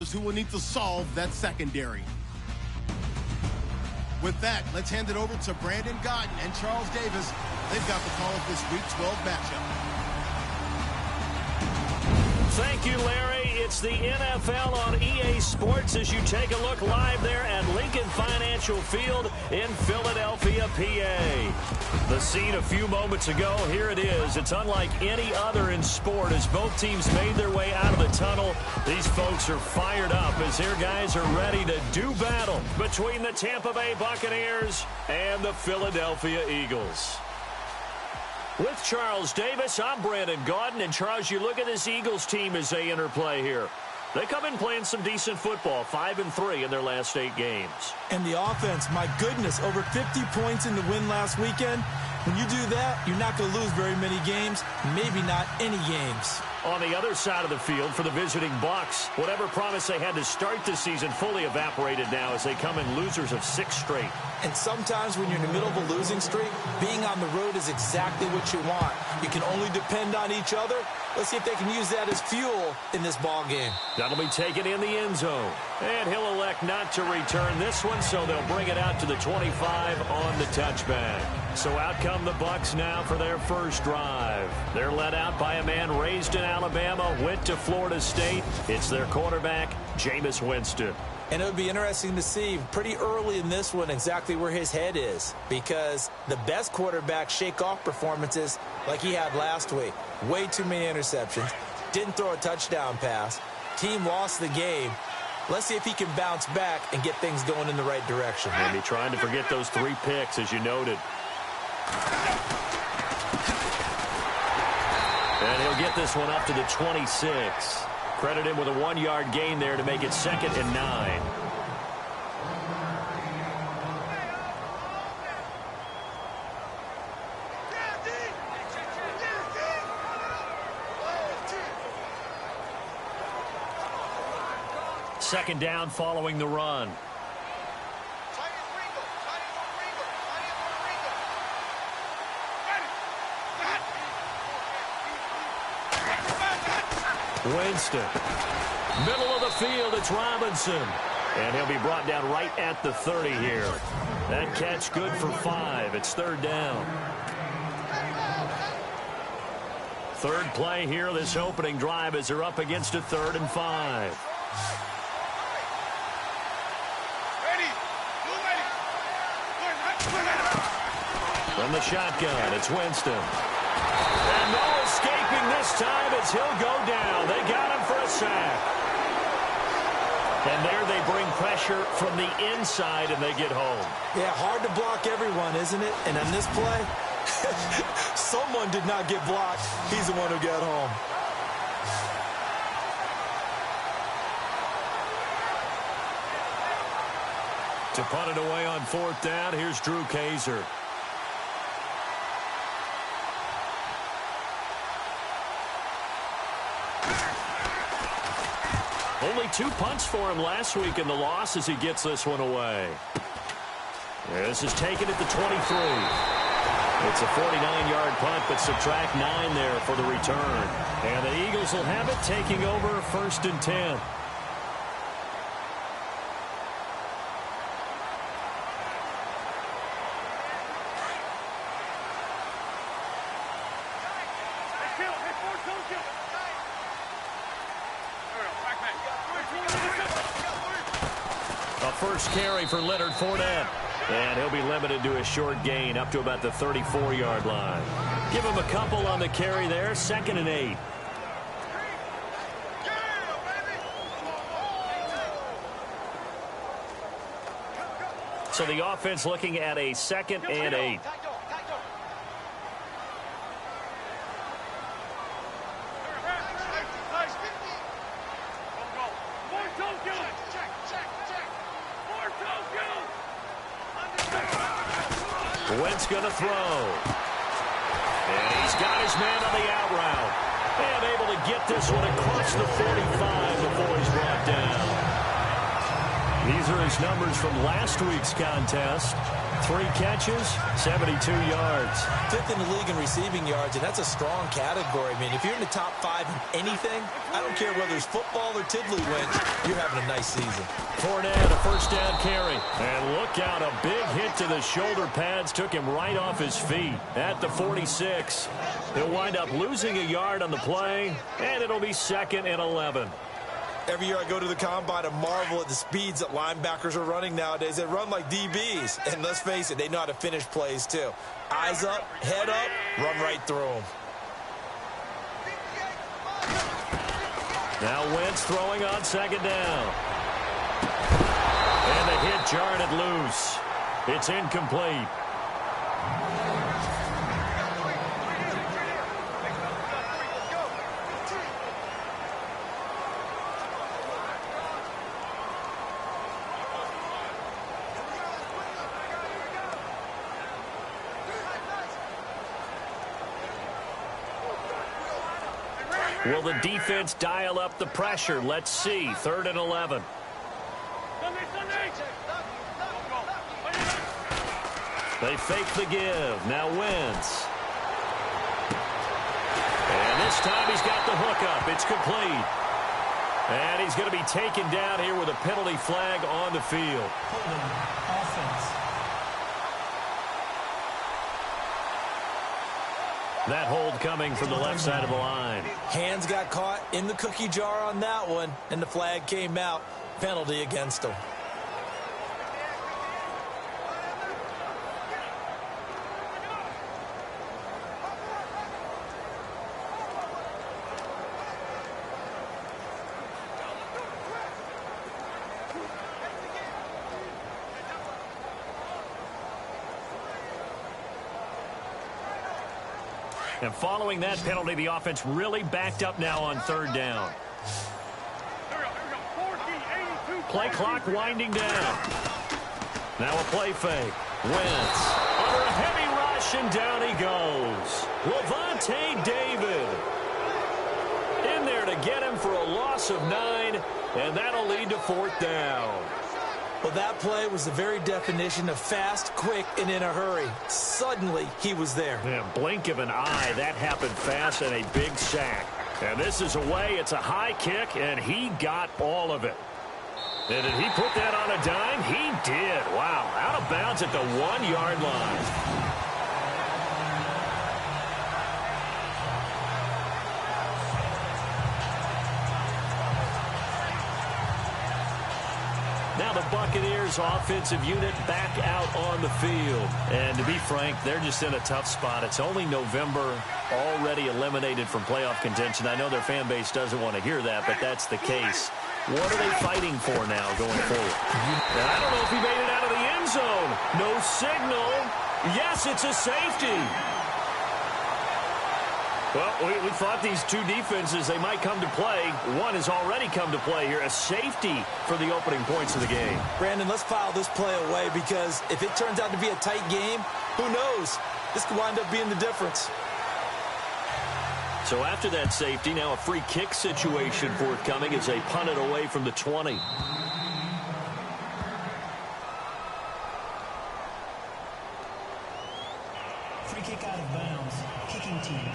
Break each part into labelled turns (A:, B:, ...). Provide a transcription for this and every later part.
A: who will need to solve that secondary. With that, let's hand it over to Brandon Godden and Charles Davis. They've got the call of this Week 12 matchup.
B: Thank you, Larry. It's the NFL on EA Sports as you take a look live there at Lincoln Financial Field in Philadelphia, PA. The scene a few moments ago, here it is. It's unlike any other in sport as both teams made their way out of the tunnel. These folks are fired up as their guys are ready to do battle between the Tampa Bay Buccaneers and the Philadelphia Eagles. With Charles Davis, I'm Brandon Godden. And, Charles, you look at this Eagles team as they interplay here. They come in playing some decent football, 5-3 in their last 8 games.
C: And the offense, my goodness, over 50 points in the win last weekend. When you do that, you're not going to lose very many games, maybe not any games.
B: On the other side of the field for the visiting Bucs, whatever promise they had to start the season fully evaporated now as they come in losers of 6 straight.
C: And sometimes when you're in the middle of a losing streak, being on the road is exactly what you want. You can only depend on each other. Let's see if they can use that as fuel in this ball game.
B: That'll be taken in the end zone. And he'll elect not to return this one, so they'll bring it out to the 25 on the touchback. So out come the Bucs now for their first drive. They're led out by a man raised in Alabama, went to Florida State. It's their quarterback, Jameis Winston.
C: And it would be interesting to see pretty early in this one exactly where his head is, because the best quarterbacks shake off performances like he had last week. Way too many interceptions. Didn't throw a touchdown pass. Team lost the game. Let's see if he can bounce back and get things going in the right direction.
B: Maybe trying to forget those 3 picks, as you noted. And he'll get this one up to the 26. Credit him with a 1-yard gain there to make it 2nd and 9. Second down following the run. Winston. Middle of the field, it's Robinson. And he'll be brought down right at the 30 here. That catch good for 5. It's 3rd down. Third play here, this opening drive as they're up against a 3rd and 5. From the shotgun, it's Winston. And no escaping this time as he'll go down. They got him for a sack. And there they bring pressure from the inside and they get home.
C: Yeah, hard to block everyone, isn't it? And on this play, someone did not get blocked. He's the one who got home.
B: To punt it away on 4th down, here's Drew Kaiser. Only 2 punts for him last week in the loss as he gets this one away. This is taken at the 23. It's a 49-yard punt, but subtract 9 there for the return. And the Eagles will have it taking over 1st and 10. First carry for Leonard Fournette. And he'll be limited to a short gain up to about the 34-yard line. Give him a couple on the carry there. 2nd and 8. So the offense looking at a 2nd and 8. Wentz going to throw. And he's got his man on the out route. And able to get this one across the 45 before he's brought down. He's Those are his numbers from last week's contest. 3 catches, 72 yards.
C: 5th in the league in receiving yards, and that's a strong category. I mean, if you're in the top 5 in anything, I don't care whether it's football or tiddlywinks, you're having a nice season.
B: Fournette, a first down carry. And look out, a big hit to the shoulder pads took him right off his feet at the 46. He'll wind up losing a yard on the play, and it'll be 2nd and 11.
C: Every year I go to the combine and marvel at the speeds that linebackers are running nowadays. They run like DBs. And let's face it, they know how to finish plays too. Eyes up, head up, run right through them.
B: Now Wentz throwing on 2nd down. And the hit jarred it loose. It's incomplete. Will the defense dial up the pressure? Let's see. 3rd and 11. They fake the give. Now Wentz. And this time he's got the hookup. It's complete. And he's going to be taken down here with a penalty flag on the field.
D: Offense.
B: That hold coming from the left side of the line.
C: Hands got caught in the cookie jar on that one, and the flag came out. Penalty against him.
B: And following that penalty, the offense really backed up now on 3rd down. Play clock winding down. Now a play fake. Wentz under a heavy rush, and down he goes. Lavonte David in there to get him for a loss of 9, and that'll lead to 4th down.
C: Well, that play was the very definition of fast, quick, and in a hurry. Suddenly, he was there.
B: Yeah, blink of an eye. That happened fast, and a big sack. And this is away. It's a high kick, and he got all of it. And did he put that on a dime? He did. Wow. Out of bounds at the 1-yard line. Now the Buccaneers offensive unit back out on the field. And to be frank, they're just in a tough spot. It's only November, already eliminated from playoff contention. I know their fan base doesn't want to hear that, but that's the case. What are they fighting for now going forward? And I don't know if he made it out of the end zone. No signal. Yes, it's a safety. Well, we thought these two defenses, they might come to play. One has already come to play here. A safety for the opening points of the game.
C: Brandon, let's file this play away because if it turns out to be a tight game, who knows? This could wind up being the difference.
B: So after that safety, now a free kick situation forthcoming as they punt it away from the 20.
D: Free kick out of bounds. Kicking team.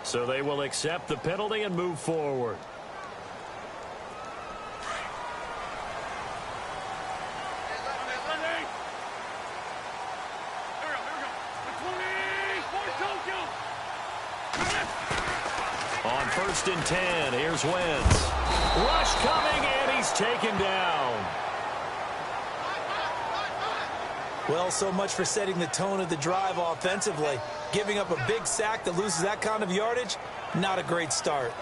B: So they will accept the penalty and move forward. On 1st and 10, here's Wentz. Rush coming, and he's taken down.
C: Well, so much for setting the tone of the drive offensively. Giving up a big sack that loses that kind of yardage, not a great start.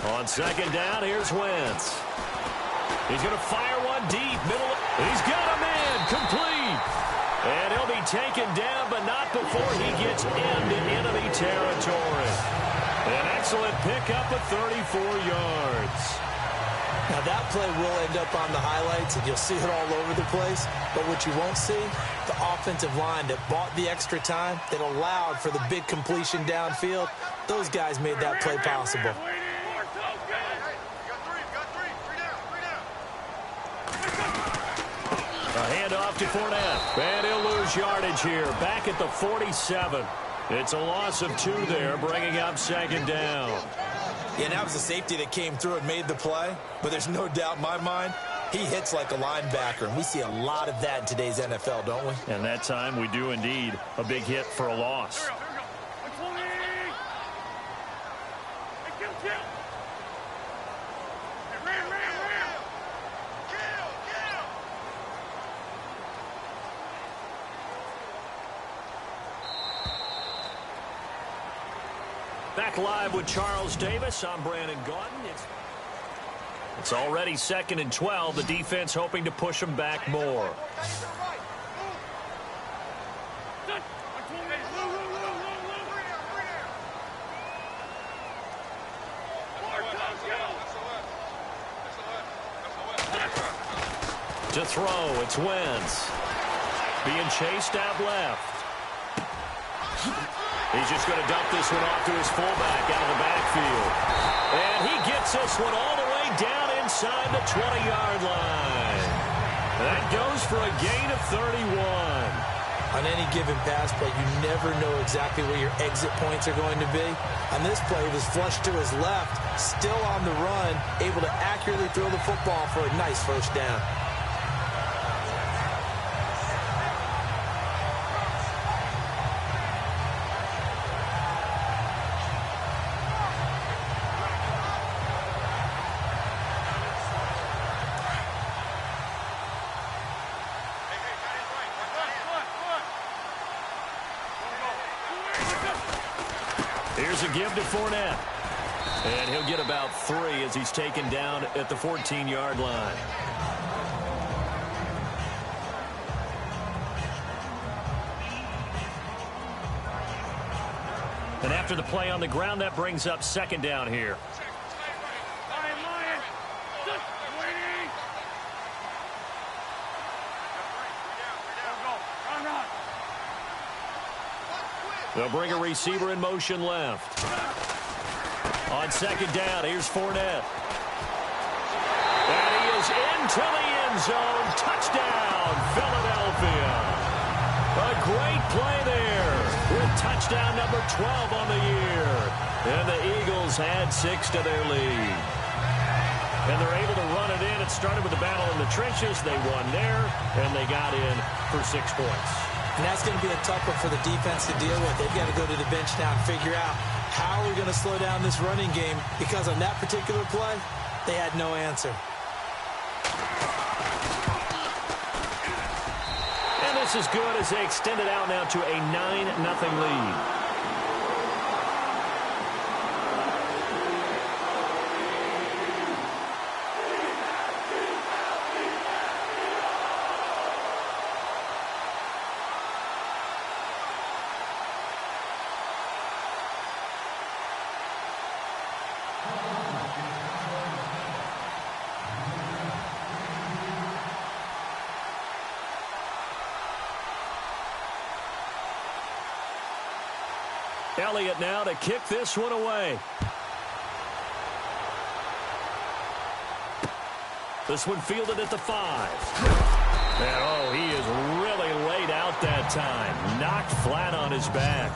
B: On 2nd down, here's Wentz. He's going to fire one deep, middle. He's got a man, complete. And he'll be taken down, but not before he gets into enemy territory. An excellent pickup of 34 yards.
C: Now, that play will end up on the highlights, and you'll see it all over the place. But what you won't see, the offensive line that bought the extra time, that allowed for the big completion downfield, those guys made that play possible.
B: A handoff to Fournette, and he'll lose yardage here, back at the 47. It's a loss of 2 there, bringing up second down.
C: Yeah, and that was the safety that came through and made the play, but there's no doubt in my mind, he hits like a linebacker, and we see a lot of that in today's NFL, don't we?
B: And that time we do indeed. A big hit for a loss. Back live with Charles Davis. I'm Brandon Gaudin. It's already 2nd and 12. The defense hoping to push them back more. To throw, it's Wentz. Being chased out left. He's just going to dump this one off to his fullback out of the backfield. And he gets this one all the way down inside the 20-yard line. That goes for a gain of 31.
C: On any given pass play, you never know exactly where your exit points are going to be. On this play, he was flushed to his left, still on the run, able to accurately throw the football for a nice first down.
B: Here's a give to Fournette. And he'll get about 3 as he's taken down at the 14-yard line. And after the play on the ground, that brings up second down here. They'll bring a receiver in motion left. On second down, here's Fournette. And he is into the end zone. Touchdown, Philadelphia. A great play there with touchdown number 12 on the year. And the Eagles add 6 to their lead. And they're able to run it in. It started with the battle in the trenches. They won there, and they got in for 6 points.
C: And that's going to be a tough one for the defense to deal with. They've got to go to the bench now and figure out how we're going to slow down this running game, because on that particular play, they had no answer.
B: And this is good as they extend it out now to a 9-0 lead. Elliott now to kick this one away. This one fielded at the 5. And oh, he is really laid out that time. Knocked flat on his back.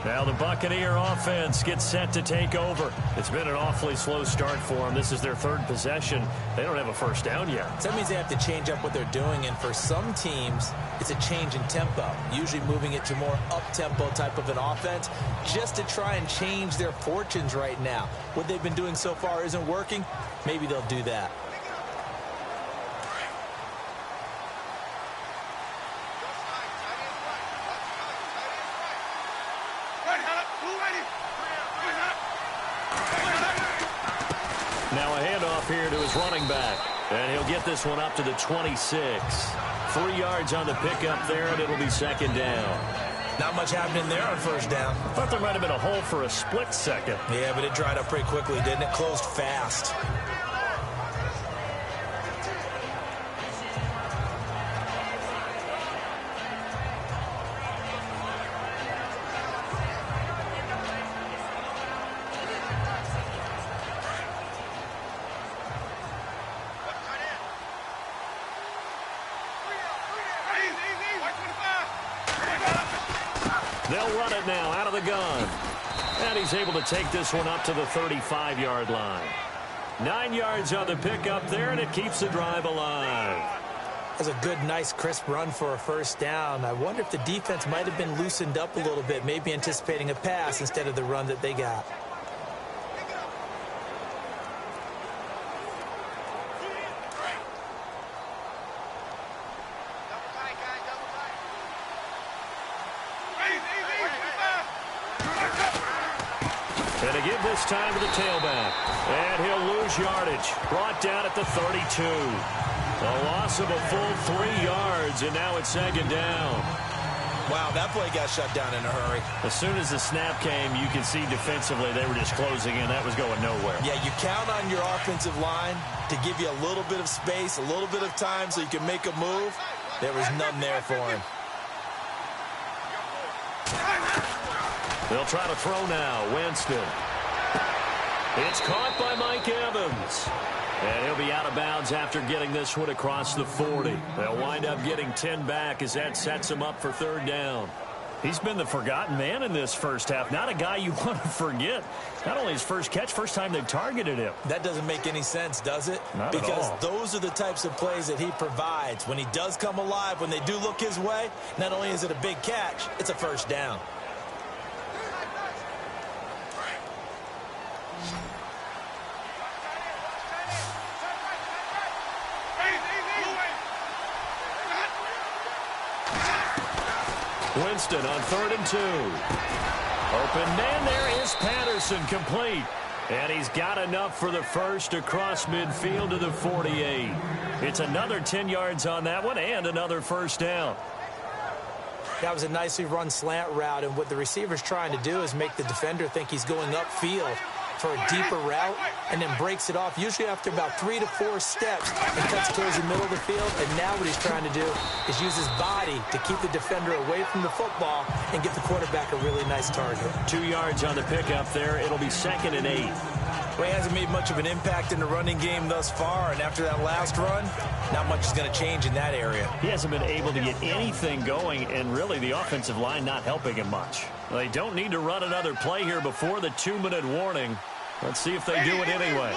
B: Now the Buccaneer offense gets set to take over. It's been an awfully slow start for them. This is their 3rd possession. They don't have a first down yet.
C: So that means they have to change up what they're doing, and for some teams, it's a change in tempo, usually moving it to more up-tempo type of an offense just to try and change their fortunes right now. What they've been doing so far isn't working. Maybe they'll do that.
B: Now a handoff here to his running back. And he'll get this one up to the 26. 3 yards on the pickup there, and it'll be second down.
C: Not much happening there on first down.
B: Thought there might have been a hole for a split second.
C: Yeah, but it dried up pretty quickly, didn't it? Closed fast.
B: They'll run it now out of the gun. And he's able to take this one up to the 35-yard line. 9 yards on the pickup there, and it keeps the drive alive.
C: That's a good, nice, crisp run for a first down. I wonder if the defense might have been loosened up a little bit, maybe anticipating a pass instead of the run that they got.
B: And to give this time to the tailback. And he'll lose yardage. Brought down at the 32. A loss of a full 3 yards, and now it's second down.
C: Wow, that play got shut down in a hurry.
B: As soon as the snap came, you can see defensively they were just closing in. That was going nowhere.
C: Yeah, you count on your offensive line to give you a little bit of space, a little bit of time so you can make a move. There was none there for him.
B: They'll try to throw now. Winston. It's caught by Mike Evans. And he'll be out of bounds after getting this one across the 40. They'll wind up getting 10 back as that sets him up for third down. He's been the forgotten man in this first half. Not a guy you want to forget. Not only his first catch, first time they've targeted him.
C: That doesn't make any sense, does it?
B: Not at all.
C: Because those are the types of plays that he provides. When he does come alive, when they do look his way, not only is it a big catch, it's a first down.
B: Winston on 3rd and 2. Open man, there is Patterson, complete. And he's got enough for the first across midfield to the 48. It's another 10 yards on that one and another first down.
C: That was a nicely run slant route, and what the receiver's trying to do is make the defender think he's going upfield for a deeper route and then breaks it off, usually after about 3 to 4 steps, and cuts towards the middle of the field. And now what he's trying to do is use his body to keep the defender away from the football and give the quarterback a really nice target.
B: 2 yards on the pickup there. It'll be 2nd and 8.
C: Well, he hasn't made much of an impact in the running game thus far, and after that last run, not much is going to change in that area.
B: He hasn't been able to get anything going, and really the offensive line not helping him much. They don't need to run another play here before the 2-minute warning. Let's see if they do it anyway.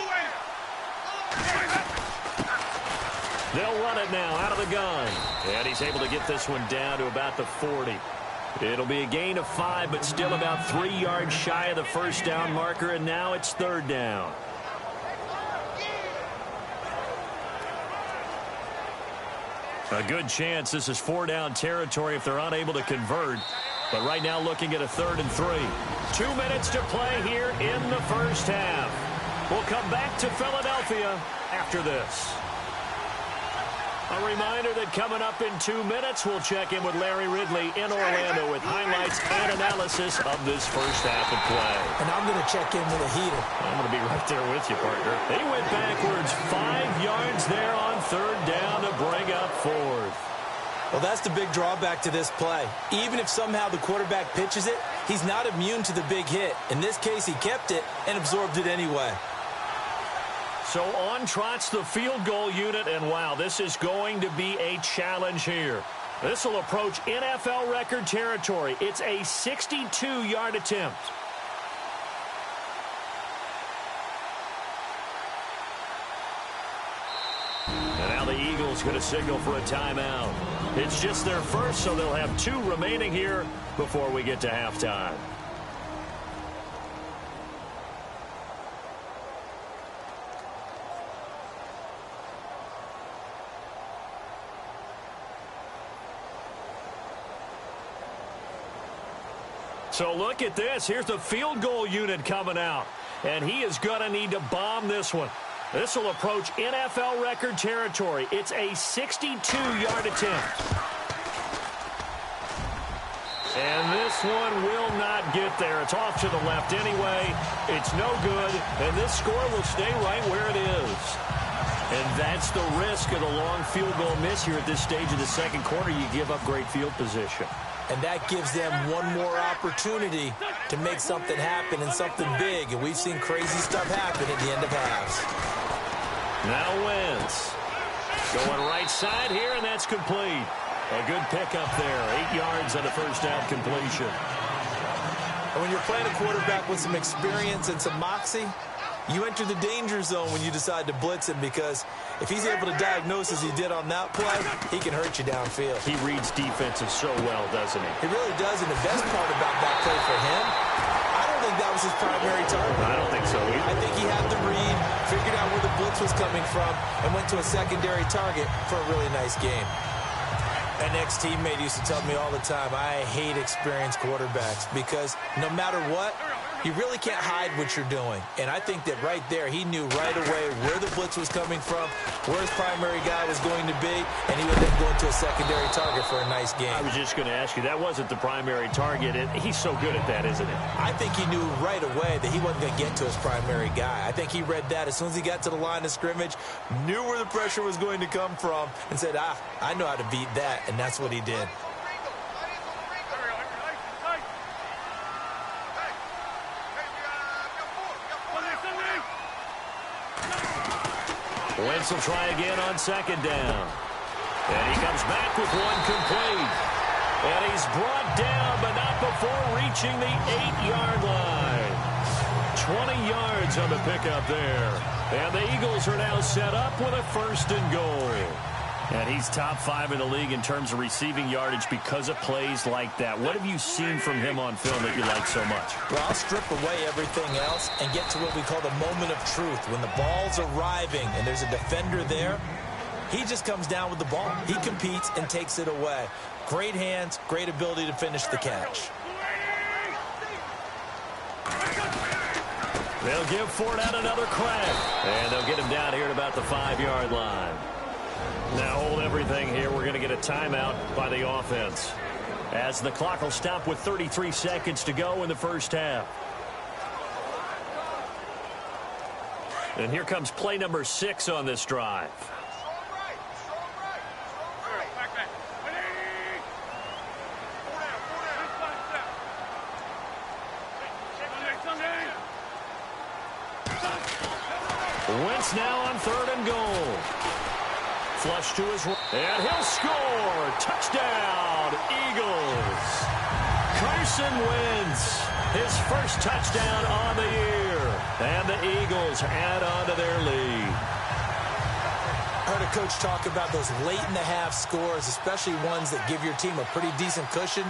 B: They'll run it now out of the gun. And he's able to get this one down to about the 40. It'll be a gain of 5, but still about 3 yards shy of the first down marker, and now it's 3rd down. A good chance this is 4-down territory if they're unable to convert. But right now looking at a 3rd and 3. 2 minutes to play here in the first half. We'll come back to Philadelphia after this. A reminder that coming up in 2 minutes, we'll check in with Larry Ridley in Orlando with highlights and analysis of this first half of play.
C: And I'm going to check in with a heater.
B: I'm going to be right there with you, partner. They went backwards 5 yards there on 3rd down to bring up 4th.
C: Well, that's the big drawback to this play. Even if somehow the quarterback pitches it, he's not immune to the big hit. In this case, he kept it and absorbed it anyway.
B: So on trots the field goal unit, and wow, this is going to be a challenge here. This will approach NFL record territory. It's a 62-yard attempt. And now the Eagles going to signal for a timeout. It's just their first, so they'll have 2 remaining here before we get to halftime. So look at this. Here's the field goal unit coming out. And he is going to need to bomb this one. This will approach NFL record territory. It's a 62-yard attempt. And this one will not get there. It's off to the left anyway. It's no good, and this score will stay right where it is. And that's the risk of the long field goal miss here at this stage of the second quarter. You give up great field position.
C: And that gives them one more opportunity to make something happen and something big. And we've seen crazy stuff happen at the end of halves.
B: Now Wentz going right side here, and that's complete. A good pickup there. 8 yards on the first down completion.
C: And when you're playing a quarterback with some experience and some moxie, you enter the danger zone when you decide to blitz him, because if he's able to diagnose as he did on that play, he can hurt you downfield.
B: He reads defenses so well, doesn't he?
C: He really does, and the best part about that play for him, I don't think that was his primary target.
B: I don't think so either.
C: I think he had the read, figured out where the blitz was coming from, and went to a secondary target for a really nice game. An ex-teammate used to tell me all the time, I hate experienced quarterbacks, because no matter what, you really can't hide what you're doing. And I think that right there, he knew right away where the blitz was coming from, where his primary guy was going to be, and he would then go into a secondary target for a nice game.
B: I was just going to ask you, that wasn't the primary target. He's so good at that, isn't he? I
C: think he knew right away that he wasn't going to get to his primary guy. I think he read that as soon as he got to the line of scrimmage, knew where the pressure was going to come from, and said, I know how to beat that, and that's what he did.
B: Wentz will try again on second down. And he comes back with one complete. And he's brought down, but not before reaching the 8-yard line. 20 yards on the pickup there. And the Eagles are now set up with a 1st and goal. And he's top 5 in the league in terms of receiving yardage because of plays like that. What have you seen from him on film that you like so much?
C: Well, I'll strip away everything else and get to what we call the moment of truth. When the ball's arriving and there's a defender there, he just comes down with the ball. He competes and takes it away. Great hands, great ability to finish the catch.
B: They'll give Ford out another crack. And they'll get him down here at about the 5-yard line. Now hold everything here. We're going to get a timeout by the offense, as the clock will stop with 33 seconds to go in the first half. And here comes play number 6 on this drive. Wentz now on 3rd and goal. Flush to his right, and he'll score. Touchdown, Eagles. Carson Wentz, his first touchdown on the year. And the Eagles add on to their lead.
C: I heard a coach talk about those late-in-the-half scores, especially ones that give your team a pretty decent cushion.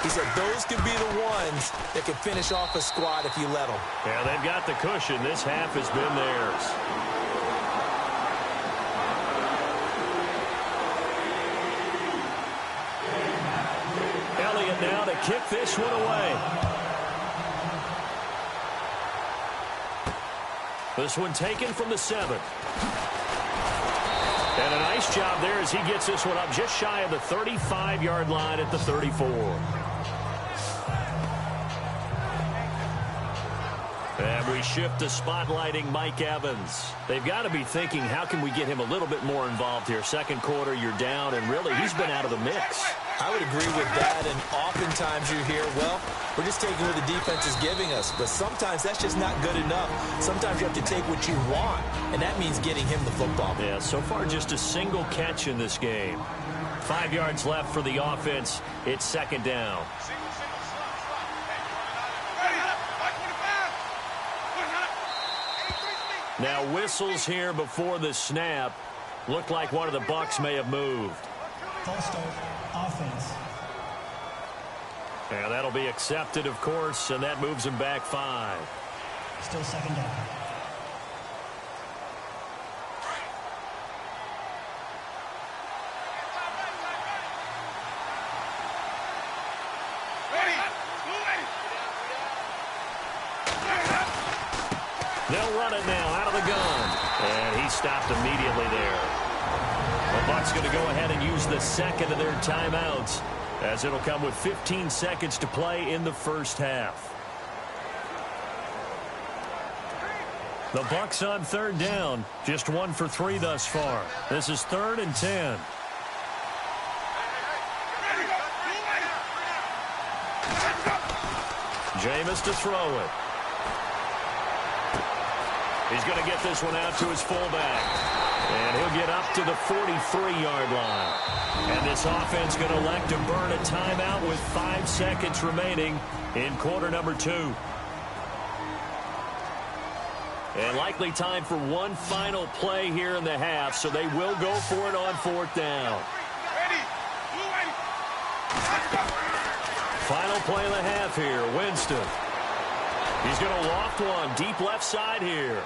C: He said those could be the ones that could finish off a squad if you let them.
B: Yeah, they've got the cushion. This half has been theirs. Now to kick this one away. This one taken from the 7. And a nice job there as he gets this one up just shy of the 35-yard line at the 34. And we shift to spotlighting Mike Evans. They've got to be thinking, how can we get him a little bit more involved here? Second quarter, you're down, and really, he's been out of the mix.
C: I would agree with that, and oftentimes you hear, well, we're just taking what the defense is giving us. But sometimes that's just not good enough. Sometimes you have to take what you want, and that means getting him the football.
B: Yeah, so far just a single catch in this game. 5 yards left for the offense. It's second down. Now whistles here before the snap. Looked like one of the Bucs may have moved.
D: False start, offense.
B: And that'll be accepted, of course, and that moves him back 5.
D: Still second down.
B: They'll run it now out of the gun. And he stopped immediately there. The Bucs going to go ahead and use the second of their timeouts. as it'll come with 15 seconds to play in the first half. The Bucs on third down, just 1 for 3 thus far. This is 3rd and 10. Jameis to throw it. He's going to get this one out to his fullback. And he'll get up to the 43-yard line. And this offense going to elect to burn a timeout with 5 seconds remaining in quarter number 2. And likely time for one final play here in the half, so they will go for it on 4th down. Final play of the half here, Winston. He's going to loft one deep left side here.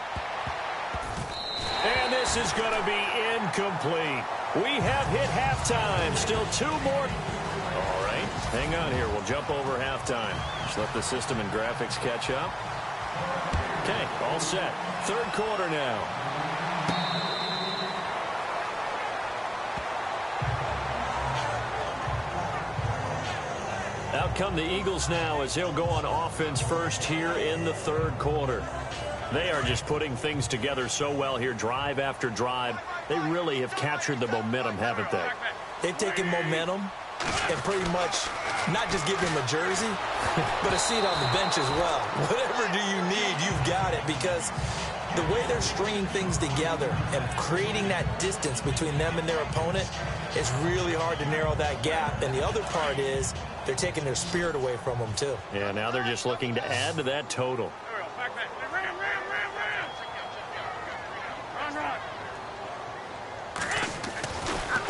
B: And this is going to be incomplete. We have hit halftime. Still 2 more. All right, hang on here. We'll jump over halftime. Just let the system and graphics catch up. Okay, all set. 3rd quarter now. Out come the Eagles now as he'll go on offense first here in the 3rd quarter. They are just putting things together so well here, drive after drive. They really have captured the momentum, haven't they?
C: They've taken momentum and pretty much not just give him a jersey, but a seat on the bench as well. Whatever do you need, you've got it, because the way they're stringing things together and creating that distance between them and their opponent, it's really hard to narrow that gap. And the other part is they're taking their spirit away from them, too.
B: Yeah, now they're just looking to add to that total.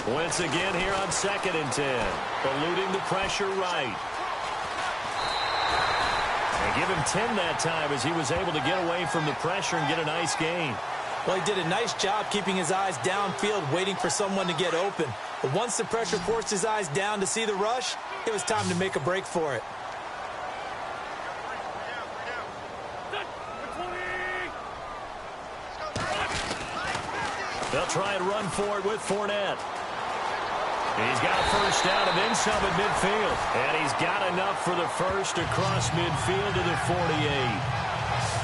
B: Once again here on 2nd and 10. Eluding the pressure right. And give him 10 that time as he was able to get away from the pressure and get a nice gain.
C: Well, he did a nice job keeping his eyes downfield, waiting for someone to get open. But once the pressure forced his eyes down to see the rush, it was time to make a break for it.
B: They'll try and run for it with Fournette. He's got a first down and then some at midfield. And he's got enough for the first across midfield to the 48.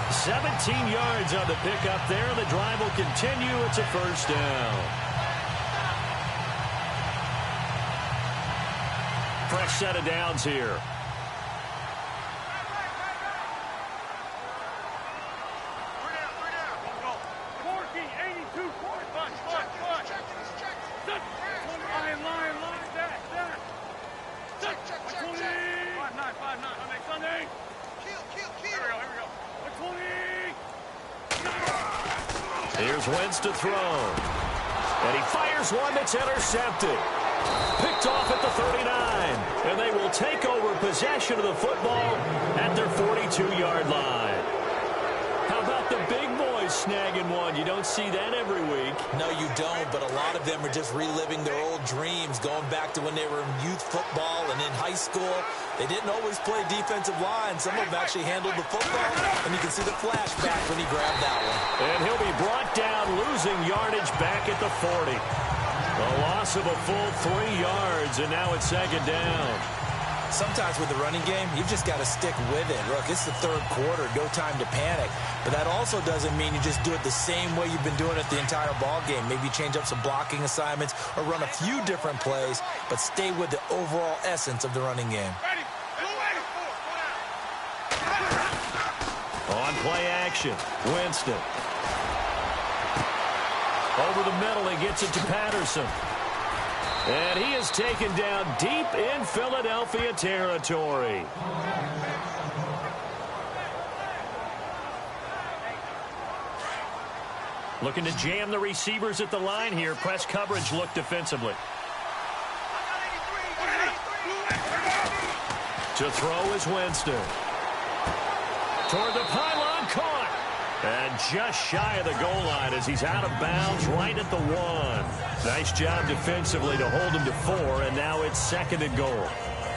B: 17 yards on the pickup there. The drive will continue. It's a first down. Fresh set of downs here. Here's Wentz to throw. And he fires one that's intercepted. Picked off at the 39. And they will take over possession of the football at their 42-yard line. How about the big boys snagging one? You don't see that every week.
C: No, you don't, but a lot of them are just reliving their old dreams, going back to when they were in youth football and in high school. They didn't always play defensive line. Some of them actually handled the football, and you can see the flashback when he grabbed that one.
B: And he'll be brought down, losing yardage back at the 40. A loss of a full 3 yards, and now it's 2nd down.
C: Sometimes with the running game, you've just got to stick with it. Look, it's the 3rd quarter, no time to panic. But that also doesn't mean you just do it the same way you've been doing it the entire ball game. Maybe change up some blocking assignments or run a few different plays, but stay with the overall essence of the running game.
B: On play action, Winston. Over the middle, he gets it to Patterson. And he is taken down deep in Philadelphia territory. Looking to jam the receivers at the line here. Press coverage look defensively. To throw is Winston. Toward the pylon, caught. And just shy of the goal line as he's out of bounds right at the 1. Nice job defensively to hold him to 4, and now it's 2nd and goal.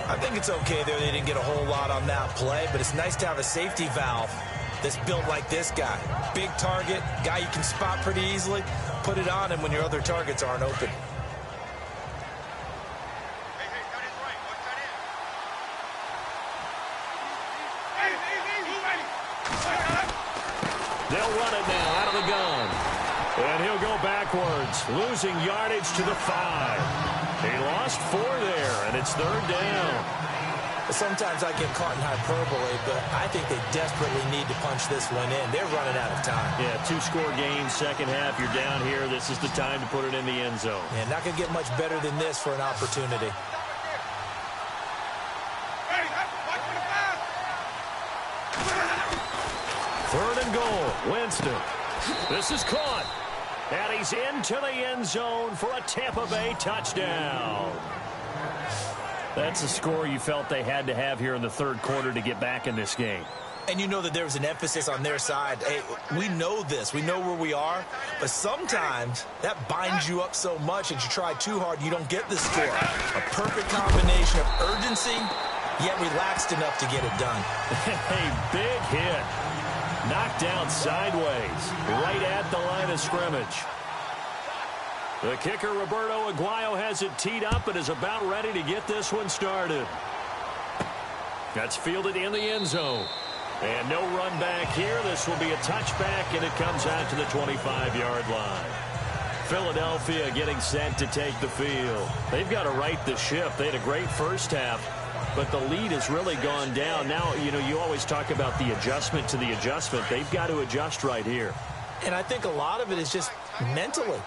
C: I think it's okay there. They didn't get a whole lot on that play, but it's nice to have a safety valve that's built like this guy. Big target, guy you can spot pretty easily. Put it on him when your other targets aren't open.
B: They'll run it now out of the gun. And he'll go backwards, losing yardage to the 5. He lost 4 there, and it's 3rd down.
C: Sometimes I get caught in hyperbole, but I think they desperately need to punch this one in. They're running out of time.
B: Yeah, 2-score game, second half. You're down here. This is the time to put it in the end zone.
C: Yeah, not going to get much better than this for an opportunity.
B: Third and goal, Winston. This is caught. And he's into the end zone for a Tampa Bay touchdown. That's a score you felt they had to have here in the third quarter to get back in this game.
C: And you know that there was an emphasis on their side. Hey, we know this. We know where we are. But sometimes that binds you up so much that you try too hard, you don't get the score. A perfect combination of urgency, yet relaxed enough to get it done.
B: Hey, big hit. Knocked down sideways, right at the line of scrimmage. The kicker, Roberto Aguayo, has it teed up and is about ready to get this one started. That's fielded in the end zone. And no run back here. This will be a touchback, and it comes out to the 25-yard line. Philadelphia getting set to take the field. They've got to right the ship. They had a great first half, but the lead has really gone down. Now, you know, you always talk about the adjustment to the adjustment. They've got to adjust right here.
C: And I think a lot of it is just mentally.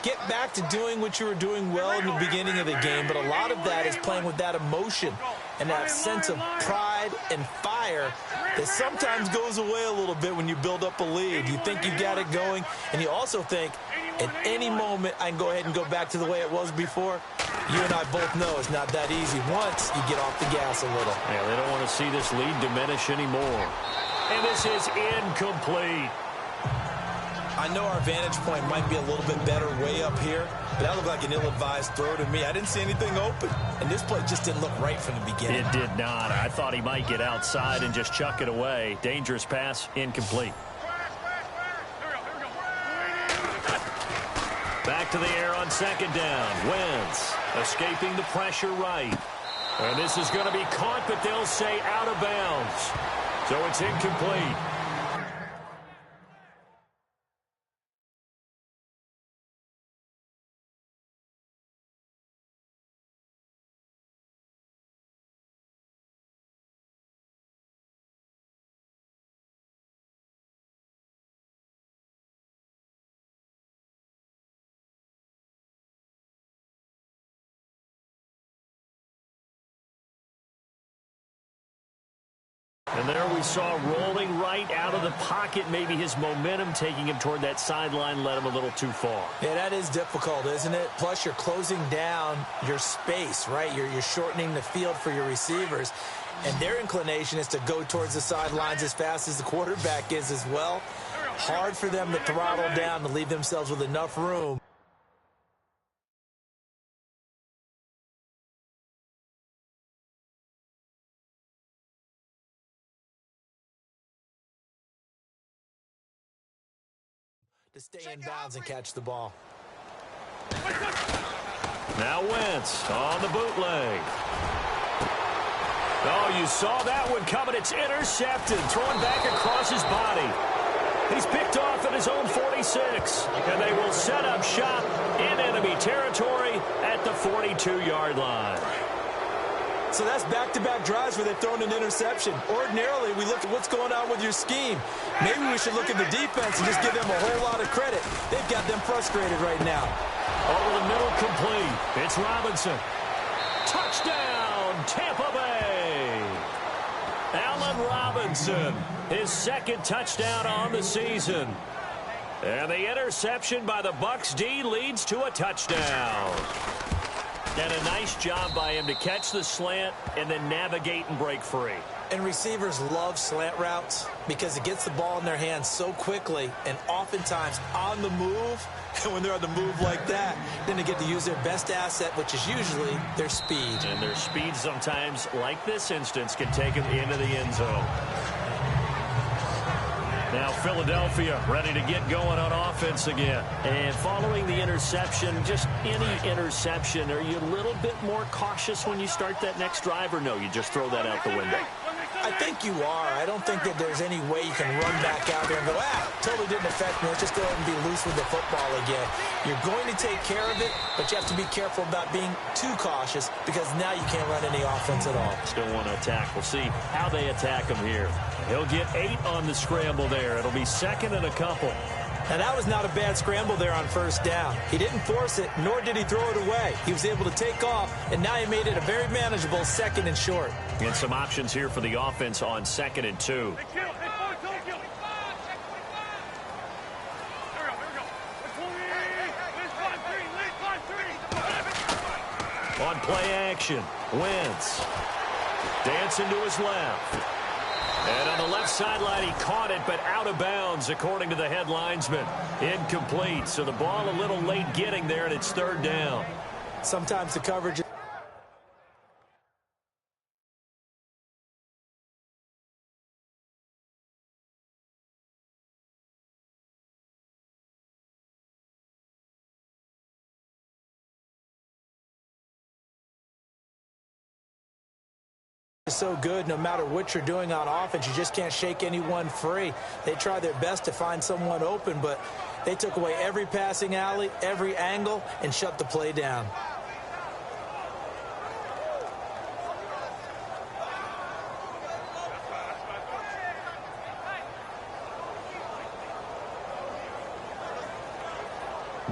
C: Get back to doing what you were doing well in the beginning of the game, but a lot of that is playing with that emotion and that sense of pride and fire that sometimes goes away a little bit when you build up a lead. You think you got it going, and you also think at any moment I can go ahead and go back to the way it was before. You and I both know it's not that easy once you get off the gas a little.
B: Yeah, they don't want to see this lead diminish anymore. And this is incomplete.
C: I know our vantage point might be a little bit better way up here, but that looked like an ill-advised throw to me. I didn't see anything open, and this play just didn't look right from the beginning.
B: It did not. I thought he might get outside and just chuck it away. Dangerous pass, incomplete. Back to the air on second down. Wentz escaping the pressure right. And this is going to be caught, but they'll say out of bounds. So it's incomplete. And there we saw rolling right out of the pocket. Maybe his momentum taking him toward that sideline led him a little too far.
C: Yeah, that is difficult, isn't it? Plus, you're closing down your space, right? You're shortening the field for your receivers. And their inclination is to go towards the sidelines as fast as the quarterback is as well. Hard for them to throttle down to leave themselves with enough room. To stay in bounds and catch the ball.
B: Now Wentz on the bootleg. Oh, you saw that one coming. It's intercepted, thrown back across his body. He's picked off at his own 46, and they will set up shop in enemy territory at the 42-yard line.
C: So that's back-to-back drives where they've thrown an interception. Ordinarily, we look at what's going on with your scheme. Maybe we should look at the defense and just give them a whole lot of credit. They've got them frustrated right now.
B: Over the middle, complete. It's Robinson. Touchdown, Tampa Bay. Allen Robinson, his second touchdown on the season. And the interception by the Bucs D leads to a touchdown. And a nice job by him to catch the slant and then navigate and break free.
C: And receivers love slant routes because it gets the ball in their hands so quickly and oftentimes on the move. And when they're on the move like that, then they get to use their best asset, which is usually their speed.
B: And their speed sometimes, like this instance, can take them into the end zone. Now Philadelphia ready to get going on offense again. And following the interception, just any interception, are you a little bit more cautious when you start that next drive, or no, you just throw that out the window?
C: I think you are. I don't think that there's any way you can run back out there and go, totally didn't affect me. Let's just go ahead and be loose with the football again. You're going to take care of it, but you have to be careful about being too cautious because now you can't run any offense at all.
B: Still want to attack. We'll see how they attack him here. He'll get 8 on the scramble there. It'll be second and a couple.
C: Now, that was not a bad scramble there on first down. He didn't force it, nor did he throw it away. He was able to take off, and now he made it a very manageable second and short.
B: And some options here for the offense on second and 2. On play action, Wentz. Dancing to his left. And on the left sideline, he caught it, but out of bounds, according to the head linesman. Incomplete, so the ball a little late getting there, and it's third down.
C: Sometimes the coverage is so good. No matter what you're doing on offense, you just can't shake anyone free. They try their best to find someone open, but they took away every passing alley, every angle, and shut the play down.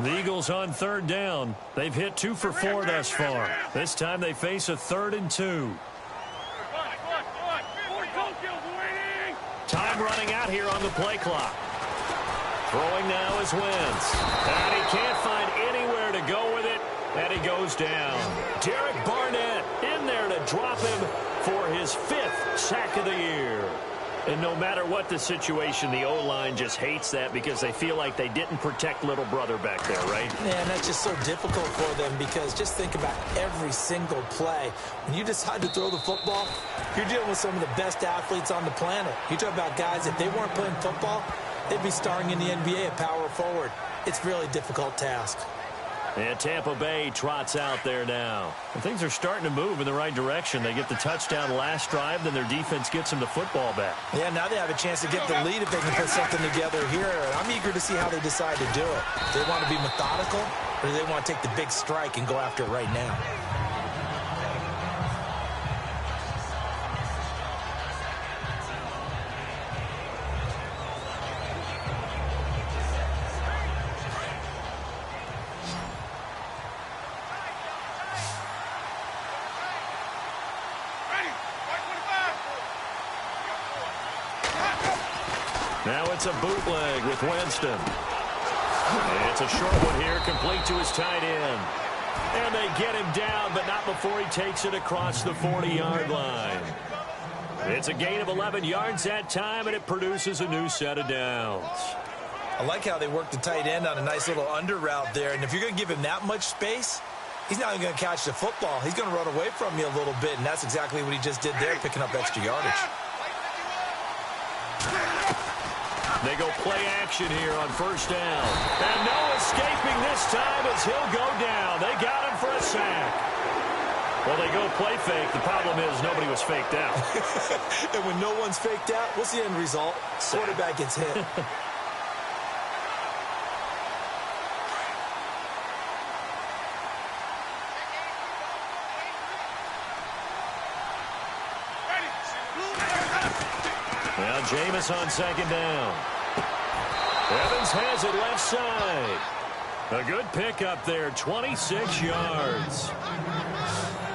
B: The Eagles on third down. They've hit 2 for 4 thus far. This time they face a 3rd and 2. Time running out here on the play clock. Throwing now is Wentz. And he can't find anywhere to go with it. And he goes down. Derek Barnett in there to drop him for his 5th sack of the year. And no matter what the situation, the O-line just hates that because they feel like they didn't protect little brother back there, right?
C: Man, that's just so difficult for them because just think about every single play. When you decide to throw the football, you're dealing with some of the best athletes on the planet. You talk about guys, if they weren't playing football, they'd be starring in the NBA at power forward. It's a really difficult task.
B: And Tampa Bay trots out there now. And things are starting to move in the right direction. They get the touchdown last drive, then their defense gets them the football back.
C: Yeah, now they have a chance to get the lead if they can put something together here. And I'm eager to see how they decide to do it. Do they want to be methodical, or do they want to take the big strike and go after it right now?
B: Now it's a bootleg with Winston. And it's a short one here, complete to his tight end. And they get him down, but not before he takes it across the 40-yard line. It's a gain of 11 yards that time, and it produces a new set of downs.
C: I like how they work the tight end on a nice little under route there. And if you're going to give him that much space, he's not even going to catch the football. He's going to run away from you a little bit, and that's exactly what he just did there, picking up extra yardage.
B: They go play action here on first down. And no escaping this time as he'll go down. They got him for a sack. Well, they go play fake. The problem is nobody was faked out.
C: And when no one's faked out, what's the end result? Quarterback gets hit.
B: Now Jameis on second down. Evans has it left side. A good pickup there, 26 yards.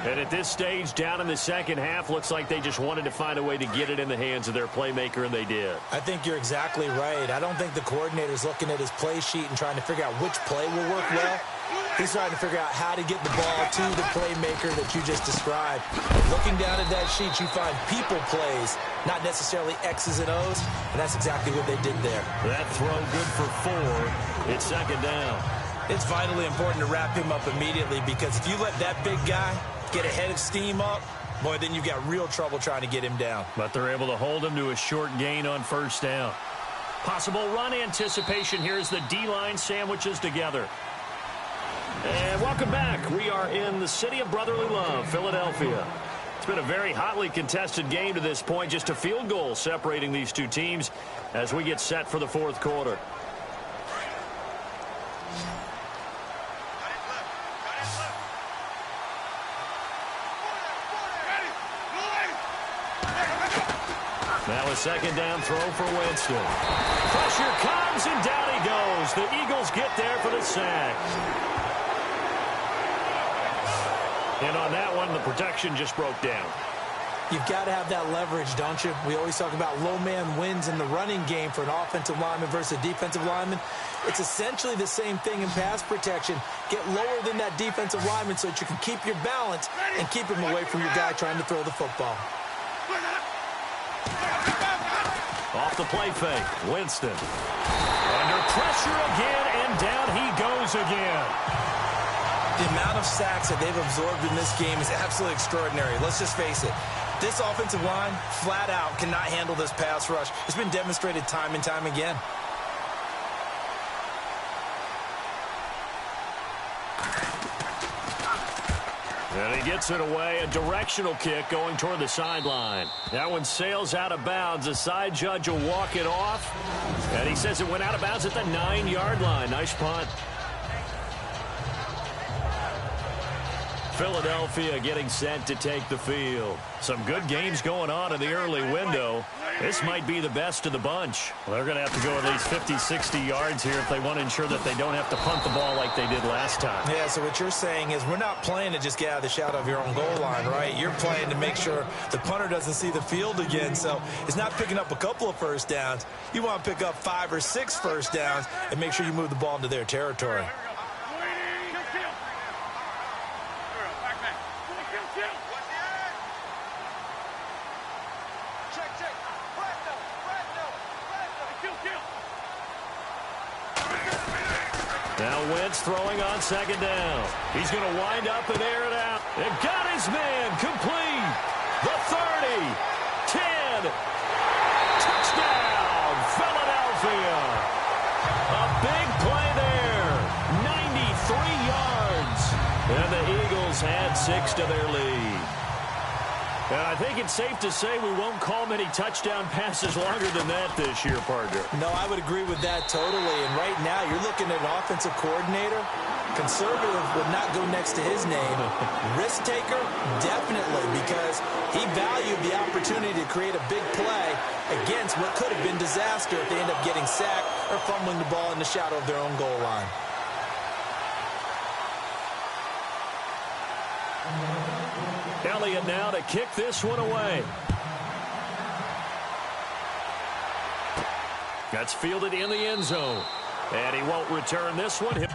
B: And at this stage, down in the second half, looks like they just wanted to find a way to get it in the hands of their playmaker, and they did.
C: I think you're exactly right. I don't think the coordinator's looking at his play sheet and trying to figure out which play will work well. He's trying to figure out how to get the ball to the playmaker that you just described. Looking down at that sheet, you find people plays, not necessarily X's and O's, and that's exactly what they did there.
B: That throw good for 4. It's second down.
C: It's vitally important to wrap him up immediately because if you let that big guy get a head of steam up, boy, then you've got real trouble trying to get him down.
B: But they're able to hold him to a short gain on first down. Possible run anticipation here as the D-line sandwiches together. And welcome back. We are in the city of brotherly love, Philadelphia. It's been a very hotly contested game to this point. Just a field goal separating these two teams as we get set for the fourth quarter. Now a second down throw for Winston. Pressure comes and down he goes. The Eagles get there for the sack. And on that one, the protection just broke down.
C: You've got to have that leverage, don't you? We always talk about low man wins in the running game for an offensive lineman versus a defensive lineman. It's essentially the same thing in pass protection. Get lower than that defensive lineman so that you can keep your balance and keep him away from your guy trying to throw the football.
B: Off the play fake, Winston. Under pressure again, and down he goes again.
C: The amount of sacks that they've absorbed in this game is absolutely extraordinary. Let's just face it. This offensive line, flat out, cannot handle this pass rush. It's been demonstrated time and time again.
B: And he gets it away. A directional kick going toward the sideline. That one sails out of bounds. The side judge will walk it off. And he says it went out of bounds at the 9-yard line. Nice punt. Philadelphia getting set to take the field. Some good games going on in the early window. This might be the best of the bunch. Well, they're going to have to go at least 50, 60 yards here if they want to ensure that they don't have to punt the ball like they did last time.
C: Yeah, so what you're saying is we're not playing to just get out of the shadow of your own goal line, right? You're playing to make sure the punter doesn't see the field again. So it's not picking up a couple of first downs. You want to pick up 5 or 6 first downs and make sure you move the ball into their territory.
B: Now Wentz throwing on second down. He's going to wind up and air it out. And got his man complete. The 30, 10, touchdown, Philadelphia. A big play there, 93 yards. And the Eagles add 6 to their lead. And I think it's safe to say we won't call many touchdown passes longer than that this year, partner.
C: No, I would agree with that totally. And right now, you're looking at an offensive coordinator. Conservative would not go next to his name. Risk taker, definitely, because he valued the opportunity to create a big play against what could have been disaster if they end up getting sacked or fumbling the ball in the shadow of their own goal line.
B: Elliott now to kick this one away. That's fielded in the end zone. And he won't return this one.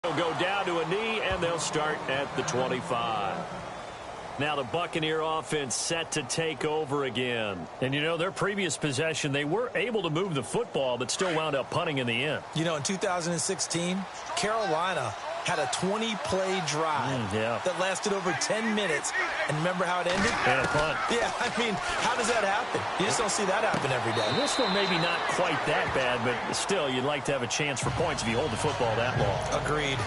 B: They'll go down to a knee, and they'll start at the 25. Now the Buccaneer offense set to take over again. And, you know, their previous possession, they were able to move the football, but still wound up punting in the end.
C: You know, in 2016, Carolina had a 20-play drive that lasted over 10 minutes. And remember how it ended?
B: And a punt.
C: Yeah, I mean, how does that happen? You just don't see that happen every day.
B: This one maybe not quite that bad, but still, you'd like to have a chance for points if you hold the football that long.
C: Agreed.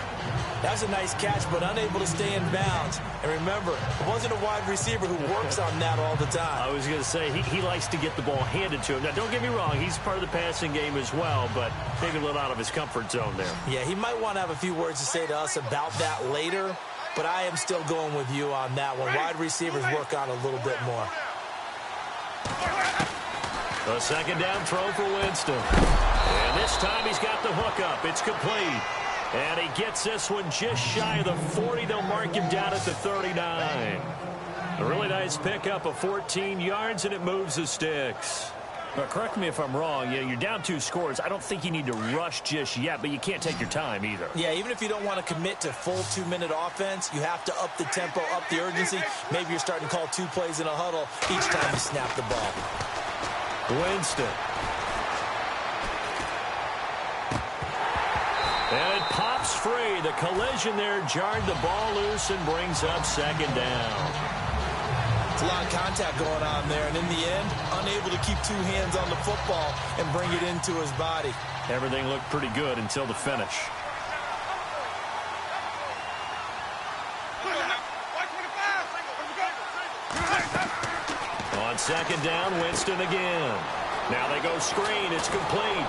C: That's a nice catch, but unable to stay in bounds. And remember, it wasn't a wide receiver who works on that all the time.
B: I was going to say, he likes to get the ball handed to him. Now, don't get me wrong, he's part of the passing game as well, but maybe a little out of his comfort zone there.
C: Yeah, he might want to have a few words to say to us about that later, but I am still going with you on that one. Wide receivers work on a little bit more.
B: A second down throw for Winston. And this time he's got the hook up. It's complete. And he gets this one just shy of the 40. They'll mark him down at the 39. A really nice pickup of 14 yards, and it moves the sticks. But correct me if I'm wrong. You're down 2 scores. I don't think you need to rush just yet, but you can't take your time either.
C: Yeah, even if you don't want to commit to full 2-minute offense, you have to up the tempo, up the urgency. Maybe you're starting to call 2 plays in a huddle each time you snap the ball.
B: Winston. And it pops free. The collision there jarred the ball loose and brings up second down.
C: It's a lot of contact going on there, and in the end, unable to keep 2 hands on the football and bring it into his body.
B: Everything looked pretty good until the finish. On second down, Winston again. Now they go screen. It's complete.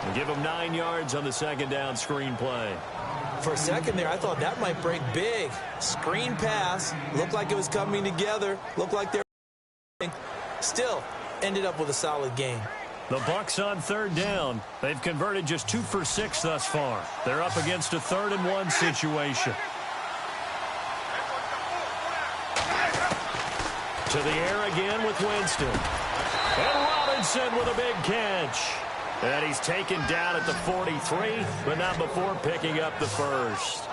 B: And give him 9 yards on the second down screen play.
C: For a second there, I thought that might break big. Screen pass. Looked like it was coming together. Looked like they were still ended up with a solid game.
B: The Bucks on third down. They've converted just 2 for 6 thus far. They're up against a 3rd and 1 situation. To the air again with Winston. And Robinson with a big catch. And he's taken down at the 43, but not before picking up the first.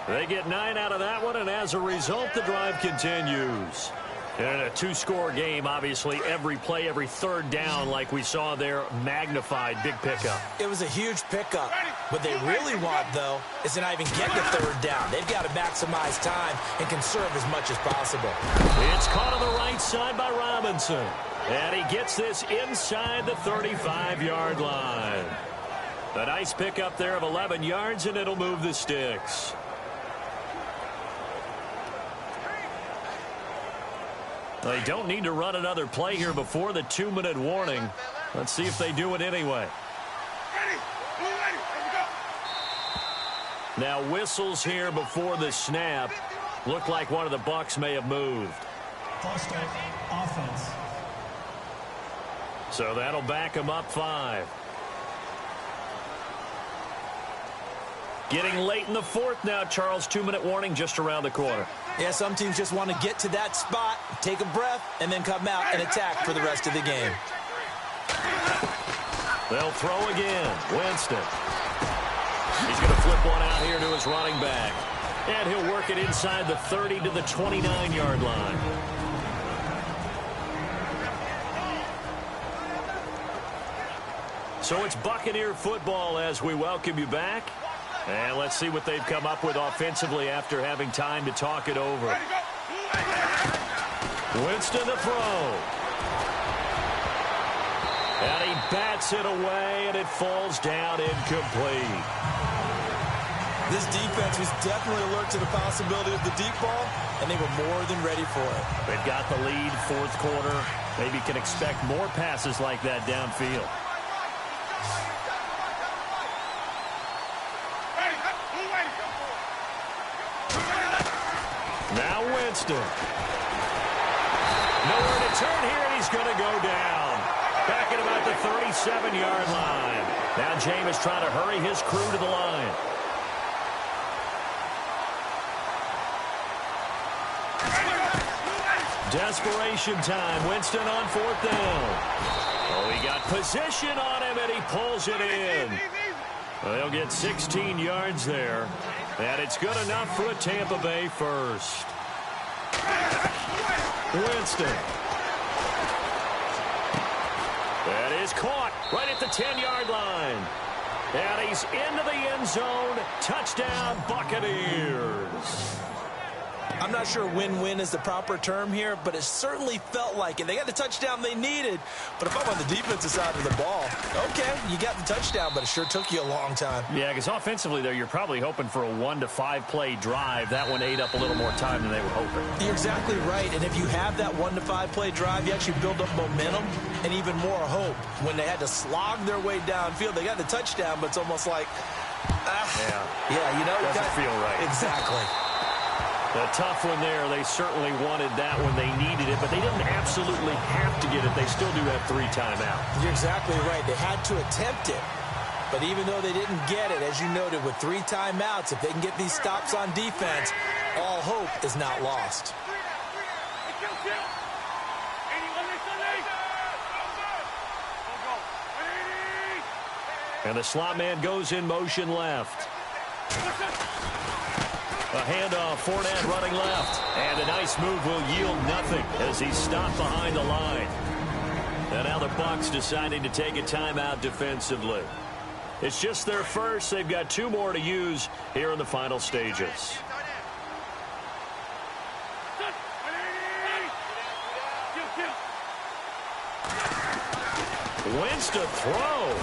B: They get 9 out of that one, and as a result, the drive continues. In a 2-score game, obviously, every play, every third down, like we saw there, magnified, big pickup.
C: It was a huge pickup. What they really want, though, is to not even get the third down. They've got to maximize time and conserve as much as possible.
B: It's caught on the right side by Robinson. And he gets this inside the 35-yard line. A nice pickup there of 11 yards, and it'll move the sticks. They don't need to run another play here before the 2-minute warning. Let's see if they do it anyway. Now whistles here before the snap. Looked like one of the Bucks may have moved.
D: False start, offense.
B: So that'll back him up 5. Getting late in the 4th now, Charles. 2-minute warning just around the corner.
C: Yeah, some teams just want to get to that spot, take a breath, and then come out and attack for the rest of the game.
B: They'll throw again. Winston. He's going to flip one out here to his running back. And he'll work it inside the 30 to the 29-yard line. So it's Buccaneer football as we welcome you back. And let's see what they've come up with offensively after having time to talk it over. Winston to throw. And he bats it away, and it falls down incomplete.
C: This defense was definitely alert to the possibility of the deep ball, and they were more than ready for it.
B: They've got the lead, 4th quarter. Maybe can expect more passes like that downfield. Now Winston. Nowhere to turn here, and he's going to go down. Back at about the 37-yard line. Now Jameis trying to hurry his crew to the line. Desperation time. Winston on 4th down. Oh, he got position on him, and he pulls it in. Well, they'll get 16 yards there. And it's good enough for a Tampa Bay first. Winston. That is caught right at the 10-yard line. And he's into the end zone. Touchdown, Buccaneers.
C: I'm not sure win-win is the proper term here, but it certainly felt like it. They got the touchdown they needed, but if I'm on the defensive side of the ball, okay, you got the touchdown, but it sure took you a long time.
B: Yeah, because offensively, though, you're probably hoping for a 1 to 5 play drive. That one ate up a little more time than they were hoping.
C: You're exactly right, and if you have that 1 to 5 play drive, you actually build up momentum and even more hope. When they had to slog their way downfield, they got the touchdown, but it's almost like, yeah, you know,
B: doesn't feel right.
C: Exactly.
B: A tough one there. They certainly wanted that when they needed it, but they didn't absolutely have to get it. They still do have 3 timeouts.
C: You're exactly right. They had to attempt it. But even though they didn't get it, as you noted, with 3 timeouts, if they can get these stops on defense, all hope is not lost.
B: And the slot man goes in motion left. A handoff, Fournette running left. And a nice move will yield nothing as he's stopped behind the line. And now the Bucs deciding to take a timeout defensively. It's just their first. They've got 2 more to use here in the final stages. Wentz to throw.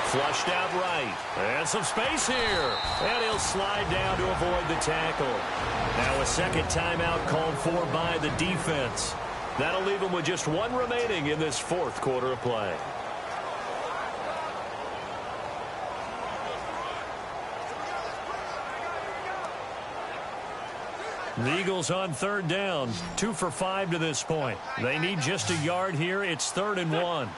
B: Flushed out right. And some space here. And he'll slide down to avoid the tackle. Now a second timeout called for by the defense. That'll leave him with just 1 remaining in this 4th quarter of play. The Eagles on 3rd down. 2 for 5 to this point. They need just a yard here. It's 3rd and 1.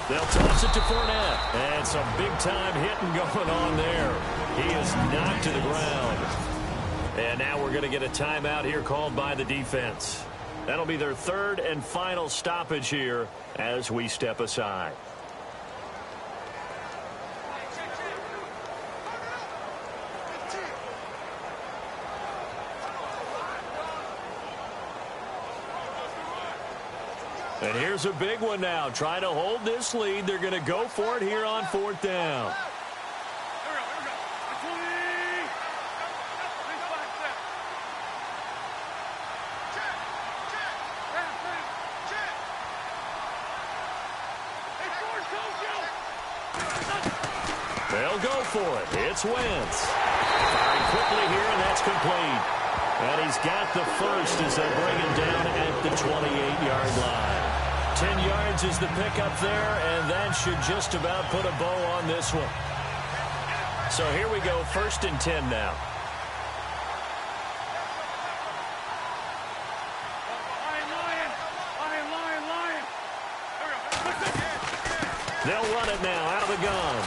B: They'll toss it to Fournette. And some big-time hitting going on there. He is knocked to the ground. And now we're going to get a timeout here called by the defense. That'll be their 3rd and final stoppage here as we step aside. And here's a big one now. Trying to hold this lead. They're going to go for it here on 4th down. They'll go for it. It's Wentz. Firing quickly here, and that's complete. And he's got the first as they bring him down at the 28-yard line. 10 yards is the pickup there, and that should just about put a bow on this one. So here we go, 1st and 10 now. They'll run it now out of the gun.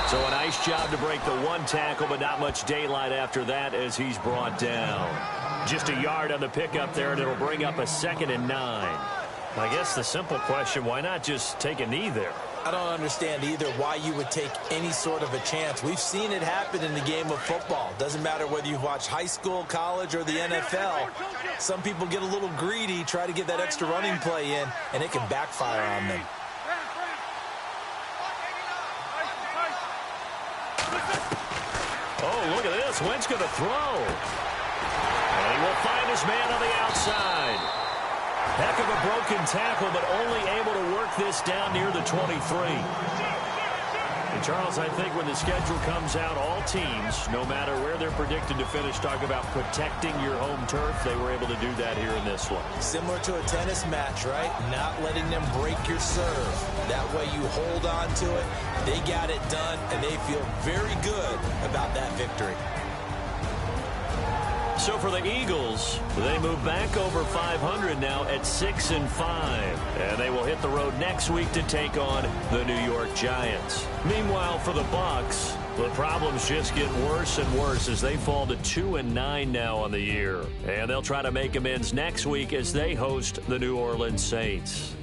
B: So a nice job to break the 1 tackle, but not much daylight after that as he's brought down. Just a yard on the pickup there, and it'll bring up a 2nd and 9. I guess the simple question, why not just take a knee there?
C: I don't understand either why you would take any sort of a chance. We've seen it happen in the game of football. Doesn't matter whether you watch high school, college, or the NFL. Some people get a little greedy, try to get that extra running play in, and it can backfire on them.
B: Oh, look at this. Wentz going to throw. And he will find his man on the outside. Heck of a broken tackle, but only able to work this down near the 23. And Charles, I think when the schedule comes out, all teams, no matter where they're predicted to finish, talk about protecting your home turf. They were able to do that here in this one.
C: Similar to a tennis match, right? Not letting them break your serve. That way you hold on to it. They got it done, and they feel very good about that victory.
B: So for the Eagles, they move back over 500 now at 6 and 5. And they will hit the road next week to take on the New York Giants. Meanwhile, for the Bucs, the problems just get worse and worse as they fall to 2 and 9 now on the year. And they'll try to make amends next week as they host the New Orleans Saints.